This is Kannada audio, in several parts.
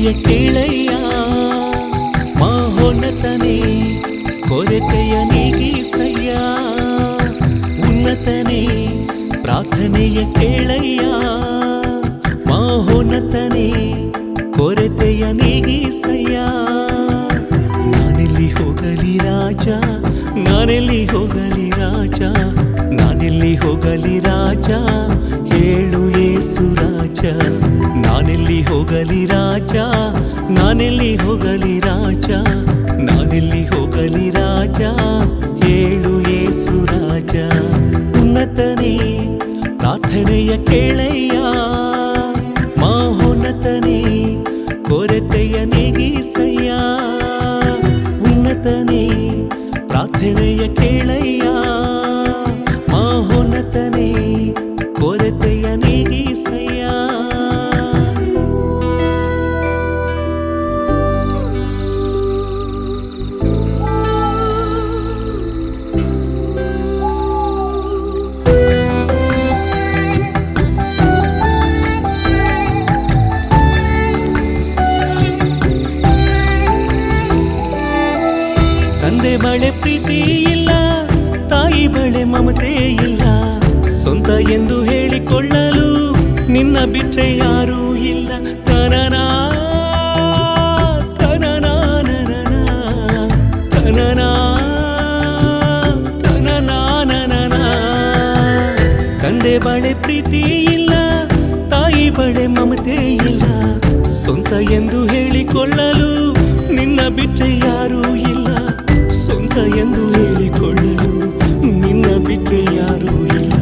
ಪ್ರಾರ್ಥನೆಯ ಕೇಳಯ್ಯ ಮಹೋನ್ನತನೇ ಕೊರತೆಯ ನೀಗಿಸಯ್ಯ ಉನ್ನತನೇ ಪ್ರಾರ್ಥನೆಯ ಕೇಳಯ್ಯ ಮಹೋನ್ನತನೇ ಕೊರತೆಯ ನೀಗಿಸಯ್ಯ ನಾನೆಲ್ಲಿ ಹೋಗಲಿ ರಾಜ ನಾನೆಲ್ಲಿ ಹೋಗಲಿ ರಾಜ ನಾನೆಲ್ಲಿ ಹೋಗಲಿ ರಾಜ ಹೇಳು ಯೇಸು ರಾಜ ನಾನೆಲ್ಲಿ ಹೋಗಲಿ ರಾಜ ನಾನೆಲ್ಲಿ ಹೋಗಲಿ ರಾಜ ನಾನೆಲ್ಲಿ ಹೋಗಲಿ ರಾಜ ಹೇಳು ಯೇಸು ರಾಜ ಉನ್ನತನೇ ಪ್ರಾರ್ಥನೆಯ ಕೇಳಯ್ಯ ಮಹೋನ್ನತನೇ ಕೊರತೆಯ ನೀಗಿಸಯ್ಯ ಉನ್ನತನೇ ಪ್ರಾರ್ಥನೆಯ ಕೇಳಯ್ಯ ಮಹೋನ್ನತನೇ ಕೊರತೆಯ ನೀಗಿಸಯ್ಯ ತಂದೆ ಬಳೆ ಪ್ರೀತಿ ಇಲ್ಲ ತಾಯಿ ಬಳೆ ಮಮತೆ ಇಲ್ಲ ಸ್ವಂತ ಎಂದು ಹೇಳಿಕೊಳ್ಳಲು ನಿನ್ನ ಬಿಟ್ಟರೆ ಯಾರೂ ಇಲ್ಲ ತನನಾ ತನನಾ ನನನಾ ತನನಾ ತನನಾ ನನನಾ ತಂದೆ ಬಳೆ ಪ್ರೀತಿ ಇಲ್ಲ ತಾಯಿ ಬಳೆ ಮಮತೆ ಇಲ್ಲ ಸ್ವಂತ ಎಂದು ಹೇಳಿಕೊಳ್ಳಲು ನಿನ್ನ ಬಿಟ್ಟರೆ ಯಾರೂ ಇಲ್ಲ ಸ್ವಂತ ಎಂದು ಹೇಳಿಕೊಳ್ಳಲು ನಿನ್ನ ಬಿಟ್ಟರೆ ಯಾರೂ ಇಲ್ಲ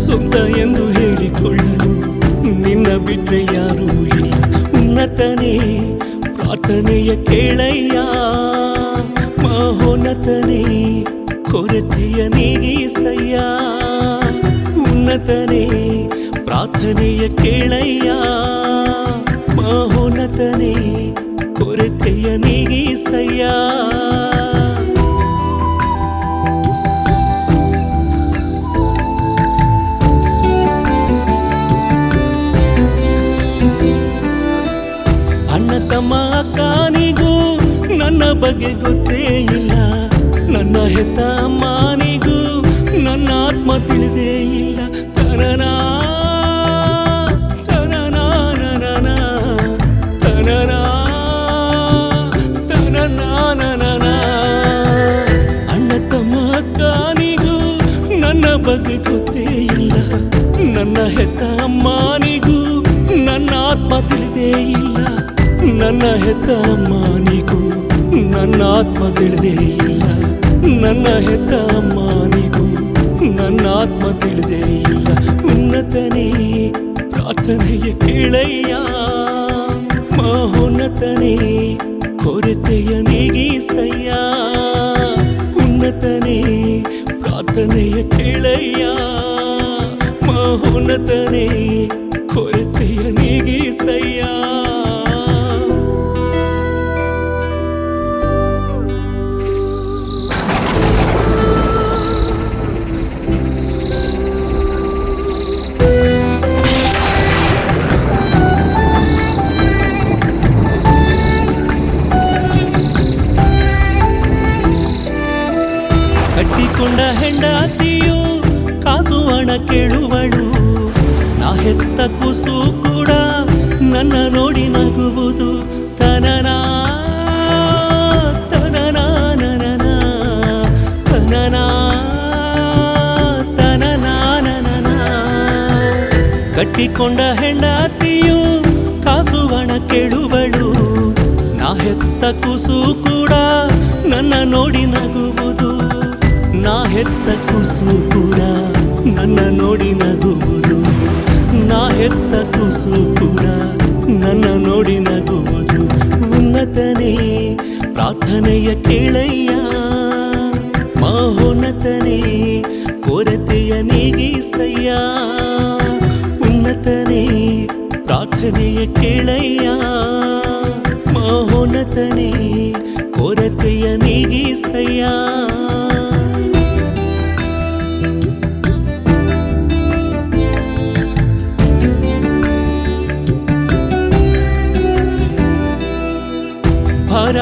ಸ್ವಂತ ಎಂದು ಹೇಳಿಕೊಳ್ಳಲು ನಿನ್ನ ಬಿಟ್ಟರೆ ಯಾರೂ ಇಲ್ಲ ಉನ್ನತನೇ ಪ್ರಾರ್ಥನೆಯ ಕೇಳಯ್ಯ ಮಹೋನ್ನತನೇ ಕೊರತೆಯ ನೀಗಿಸಯ್ಯ ಉನ್ನತನೇ ಪ್ರಾರ್ಥನೆಯ ಕೇಳಯ್ಯ ಮಹೋನ್ನತನೇ ಕೊರತೆಯ ನೀಗಿಸಯ್ಯ ಅಣ್ಣ ತಮ್ಮ ಅಕ್ಕನಿಗೂ ನನ್ನ ಬಗ್ಗೆ ಗೊತ್ತೇ ಇಲ್ಲ ನನ್ನ ಹೆತ್ತ ಅಮ್ಮನಿಗೂ ನನ್ನ ಆತ್ಮ ತಿಳಿದೇ ಇಲ್ಲ ತನನಾ ತನನಾ ನನನಾ ತನನಾ ತನನಾ ನನನಾ ಅಣ್ಣ ತಮ್ಮ ಅಕ್ಕನಿಗೂ ನನ್ನ ಬಗ್ಗೆ ಗೊತ್ತೇ ಇಲ್ಲ ನನ್ನ ಹೆತ್ತ ಅಮ್ಮನಿಗೂ ನನ್ನ ಆತ್ಮ ತಿಳಿದೇ ಇಲ್ಲ ನನ್ನ ಹೆತ್ತ ಅಮ್ಮನಿಗೂ ನನ್ನ ಆತ್ಮ ತಿಳಿದೇ ಇಲ್ಲ ನನ್ನ ಹೆತ್ತ ಅಮ್ಮನಿಗೂ ನನ್ನ ಆತ್ಮ ತಿಳಿದೇ ಇಲ್ಲ ಉನ್ನತನೇ ಪ್ರಾರ್ಥನೆಯ ಕೇಳಯ್ಯ ಮಹೋನ್ನತನೇ ಕೊರತೆಯ ನೀಗಿಸಯ್ಯ ಉನ್ನತನೇ ಪ್ರಾರ್ಥನೆಯ ಕೇಳಯ್ಯ ಮಹೋನ್ನತನೇ ಕೊರತೆಯ ನೀಗಿಸಯ್ಯ ಕಟ್ಟಿಕೊಂಡ ಹೆಂಡತಿಯು ಕಾಸು ಹಣ ಕೇಳುವಳು ನಾ ಹೆತ್ತ ಕೂಸು ಕೂಡ ನನ್ನ ನೋಡಿ ನಗುವುದು ತನನಾ ತನನಾ ನನನಾ ತನನಾ ತನನಾ ನನನಾ ಕಟ್ಟಿಕೊಂಡ ಹೆಂಡತಿಯು ಕಾಸು ಹಣ ಕೇಳುವಳು ನಾ ಹೆತ್ತ ಕೂಸು ಕೂಡ ನನ್ನ ನೋಡಿ ನಗುವುದು ನಾ ಹೆತ್ತ ಕೂಸು ಕೂಡ ನನ್ನ ನೋಡಿ ನಗುವುದು ನಾ ಹೆತ್ತ ಕೂಸು ಕೂಡ ನನ್ನ ನೋಡಿ ನಗುವುದು ಉನ್ನತನೇ ಪ್ರಾರ್ಥನೆಯ ಕೇಳಯ್ಯ ಮಹೋನ್ನತನೇ ಕೊರತೆಯ ನೀಗಿಸಯ್ಯ ಉನ್ನತನೇ ಪ್ರಾರ್ಥನೆಯ ಕೇಳಯ್ಯ ಮಹೋನ್ನತನೇ ಕೊರತೆಯ ನೀಗಿಸಯ್ಯ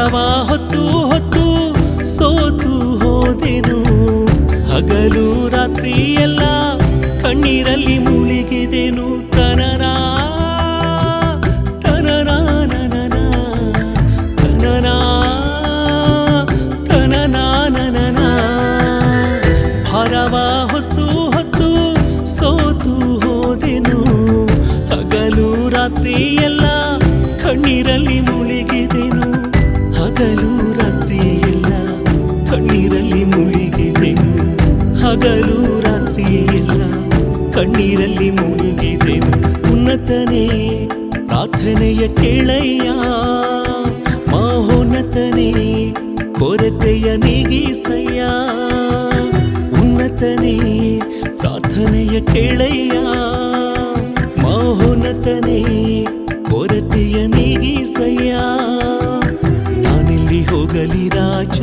ಭಾರವ ಹೊತ್ತು ಹೊತ್ತು ಸೋತು ಹೋದೆನು. ಹಗಲು ರಾತ್ರಿ ಎಲ್ಲ ಕಣ್ಣೀರಲ್ಲಿ ಮುಳುಗಿದೆನು. ತನನಾ ತನನಾ ನನನಾ ತನನಾ ತನನಾ ನನನಾ. ಭಾರವ ಹೊತ್ತು ಹೊತ್ತು ಸೋತು ಹೋದೆನು. ಹಗಲು ರಾತ್ರಿ ಎಲ್ಲ ಕಣ್ಣೀರಲ್ಲಿ ಮುಳುಗಿದೆನು. ಹಗಲು ರಾತ್ರಿ ಎಲ್ಲ ಕಣ್ಣೀರಲ್ಲಿ ಮುಳುಗಿದೆನು. ಹಗಲು ರಾತ್ರಿ ಎಲ್ಲ ಕಣ್ಣೀರಲ್ಲಿ ಮುಳುಗಿದೆನು. ಉನ್ನತನೇ ಪ್ರಾರ್ಥನೆಯ ಕೇಳಯ್ಯ, ಮಹೋನ್ನತನೇ ಕೊರತೆಯ ನೀಗಿಸಯ್ಯ. ಉನ್ನತನೇ ಪ್ರಾರ್ಥನೆಯ ಕೇಳಯ್ಯ, ಮಹೋನ್ನತನೇ ಕೊರತೆಯ ನೀಗಿಸಯ್ಯ. ನಾನೆಲ್ಲಿ ಹೋಗಲಿ ರಾಜ,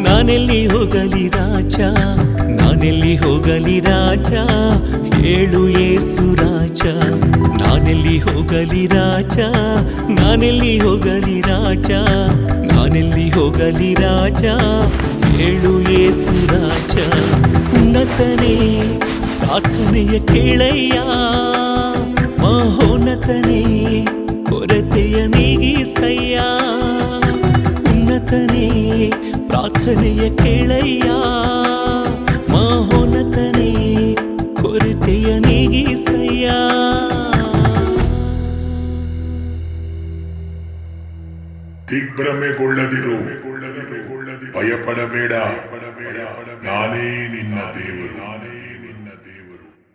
ನಾನೆಲ್ಲಿ ಹೋಗಲಿ ರಾಜ, ನಾನೆಲ್ಲಿ ಹೋಗಲಿ ರಾಜ, ಹೇಳು ಯೇಸು ರಾಜ. ನಾನೆಲ್ಲಿ ಹೋಗಲಿ ರಾಜ, ನಾನೆಲ್ಲಿ ಹೋಗಲಿ ರಾಜ, ನಾನೆಲ್ಲಿ ಹೋಗಲಿ ರಾಜ, ಹೇಳು ಯೇಸು ರಾಜ. ಉನ್ನತನೇ ಪ್ರಾರ್ಥನೆಯ ಕೇಳಯ್ಯ, ಮಹೋನ್ನತನೇ ಕೊರತೆಯ ನೀಗಿಸಯ್ಯ. ಉನ್ನತನೇ ಪ್ರಾರ್ಥನೆಯ ಕೇಳಯ್ಯ, ಮಹೋನ್ನತನೇ ಕೊರತೆಯ ನೀಗಿಸಯ್ಯ. ದಿಗ್ಭ್ರಮೆಗೊಳ್ಳದಿರು, ಭಯಪಡಬೇಡ, ನಾನೇ ನಿನ್ನ ದೇವರು.